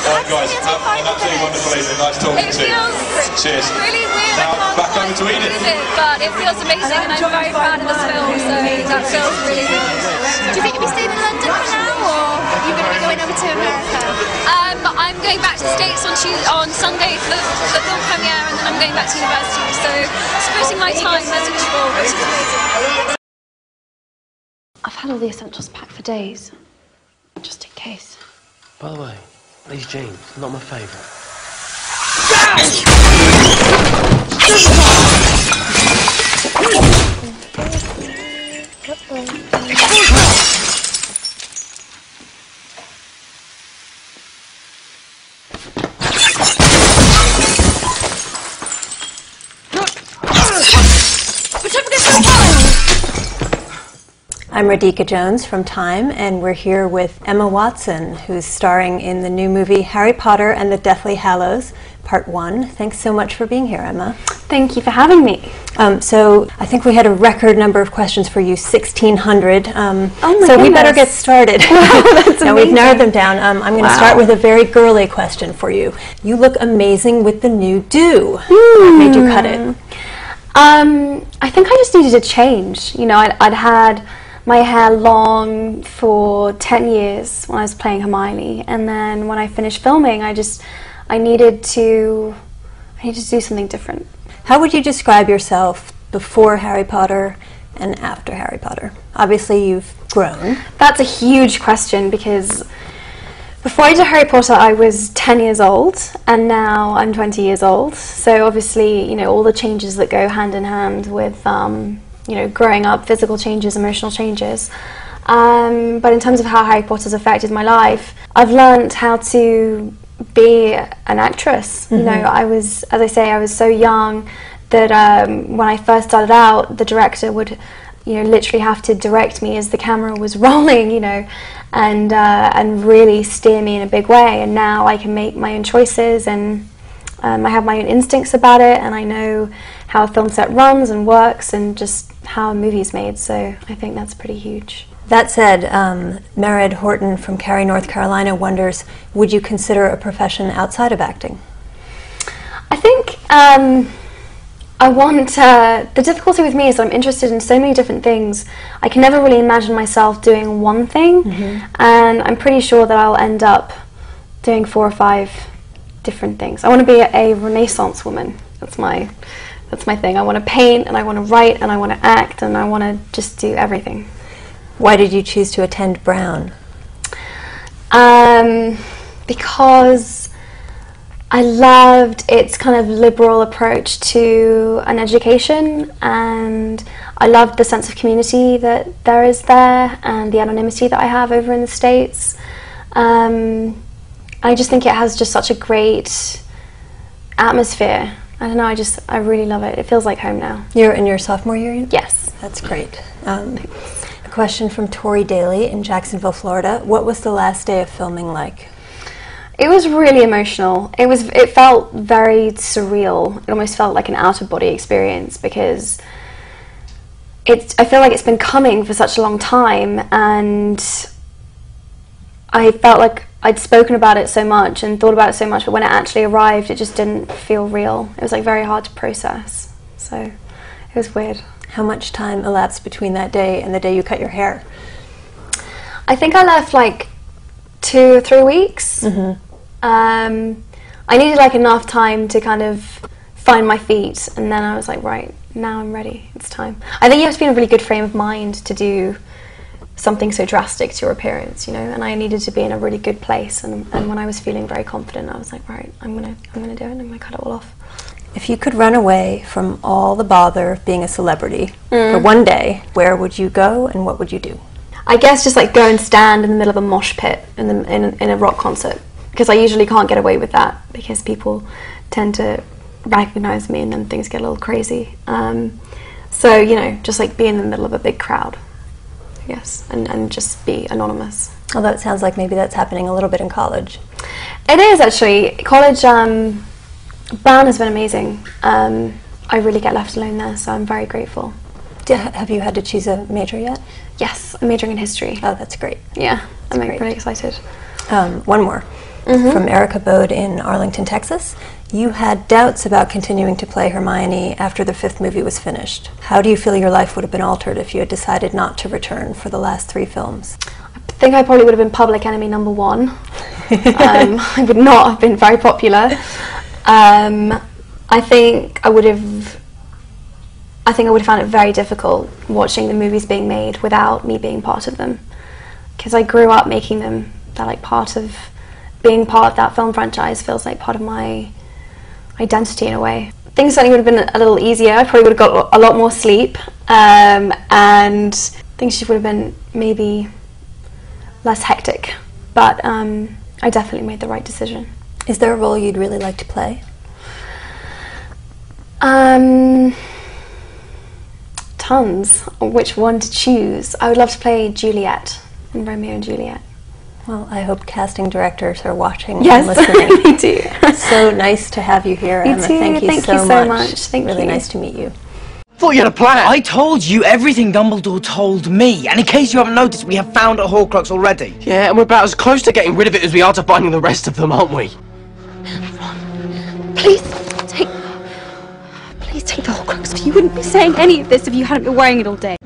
Alright guys, have an absolutely wonderful evening. Nice talking to you. Cheers. Really weird. Now, back over to Edith. But it feels amazing and I'm very proud of this film, so that feels really good. Do you think you'll be staying in London for now, or are you going to be going over to America? I'm going back to the States on Sunday for the film premiere, and then I'm going back to university, so splitting my time as usual, which is amazing. I've had all the essentials packed for days, just in case. By the way, these jeans, not my favourite. I'm Radhika Jones from Time, and we're here with Emma Watson, who's starring in the new movie Harry Potter and the Deathly Hallows, Part 1. Thanks so much for being here, Emma. Thank you for having me. So I think we had a record number of questions for you, 1,600. So we better get started. Wow, that's now we've narrowed them down. I'm going to start with a very girly question for you. You look amazing with the new do. What made you cut it? I think I just needed a change. You know, I'd had my hair long for 10 years when I was playing Hermione, and then when I finished filming, I needed to do something different. How would you describe yourself before Harry Potter and after Harry Potter? Obviously you've grown. That's a huge question, because before I did Harry Potter I was 10 years old, and now I'm 20 years old, so obviously, you know, all the changes that go hand in hand with you know, growing up, physical changes, emotional changes. But in terms of how Harry Potter's affected my life, I've learned how to be an actress. You know, I was, as I say, I was so young that when I first started out, the director would, you know, literally have to direct me as the camera was rolling, you know, and really steer me in a big way. And now I can make my own choices, and I have my own instincts about it, and I know how a film set runs and works, and just how a movie's made, so I think that's pretty huge. That said, Mered Horton from Cary, North Carolina wonders, would you consider a profession outside of acting? I think I want, the difficulty with me is I'm interested in so many different things. I can never really imagine myself doing one thing, and I'm pretty sure that I'll end up doing 4 or 5 different things. I want to be a Renaissance woman. That's my thing. I want to paint, and I want to write, and I want to act, and I want to just do everything. Why did you choose to attend Brown? Because I loved its kind of liberal approach to an education, and I loved the sense of community that there is there, and the anonymity that I have over in the States. I just think it has just such a great atmosphere. I don't know, I really love it. It feels like home now. You're in your sophomore year? Yes. That's great. A question from Tori Daly in Jacksonville, Florida. What was the last day of filming like? It was really emotional. It felt very surreal. It almost felt like an out-of-body experience, because I feel like it's been coming for such a long time, and I felt like I'd spoken about it so much and thought about it so much, but when it actually arrived, it just didn't feel real. It was like very hard to process, so it was weird. How much time elapsed between that day and the day you cut your hair? I think I left like 2 or 3 weeks. I needed like enough time to kind of find my feet, and then I was like, right, now I'm ready, it's time. I think you have to be in a really good frame of mind to do something so drastic to your appearance, you know, and I needed to be in a really good place, and when I was feeling very confident, I was like, right, I'm gonna do it, I'm gonna cut it all off. If you could run away from all the bother of being a celebrity for one day, where would you go and what would you do? I guess just like go and stand in the middle of a mosh pit in a rock concert, because I usually can't get away with that, because people tend to recognize me and then things get a little crazy. So, you know, just like be in the middle of a big crowd. Yes, and just be anonymous. Although it sounds like maybe that's happening a little bit in college. It is actually. College, Brown has been amazing. I really get left alone there, so I'm very grateful. Have you had to choose a major yet? Yes, I'm majoring in history. Oh, that's great. Yeah, I'm great. really excited. One more. from Erica Bode in Arlington, Texas. You had doubts about continuing to play Hermione after the 5th movie was finished. How do you feel your life would have been altered if you had decided not to return for the last 3 films? I think I probably would have been public enemy number 1. I would not have been very popular. I think I would have found it very difficult watching the movies being made without me being part of them, because I grew up making them. They're like part of being part of that film franchise. Feels like part of my identity in a way. Things certainly would have been a little easier. I probably would have got a lot more sleep, and things just would have been maybe less hectic. But I definitely made the right decision. Is there a role you'd really like to play? Tons. Which one to choose? I would love to play Juliet in Romeo and Juliet. Well, I hope casting directors are watching Yes, and listening. me too. So nice to have you here, Me Emma. too. Thank you so much. Thank really you. nice to meet you. Thought you had a plan. I told you everything Dumbledore told me, and in case you haven't noticed, we have found a Horcrux already. Yeah, and we're about as close to getting rid of it as we are to finding the rest of them, aren't we? Please take the Horcrux. You wouldn't be saying any of this if you hadn't been wearing it all day.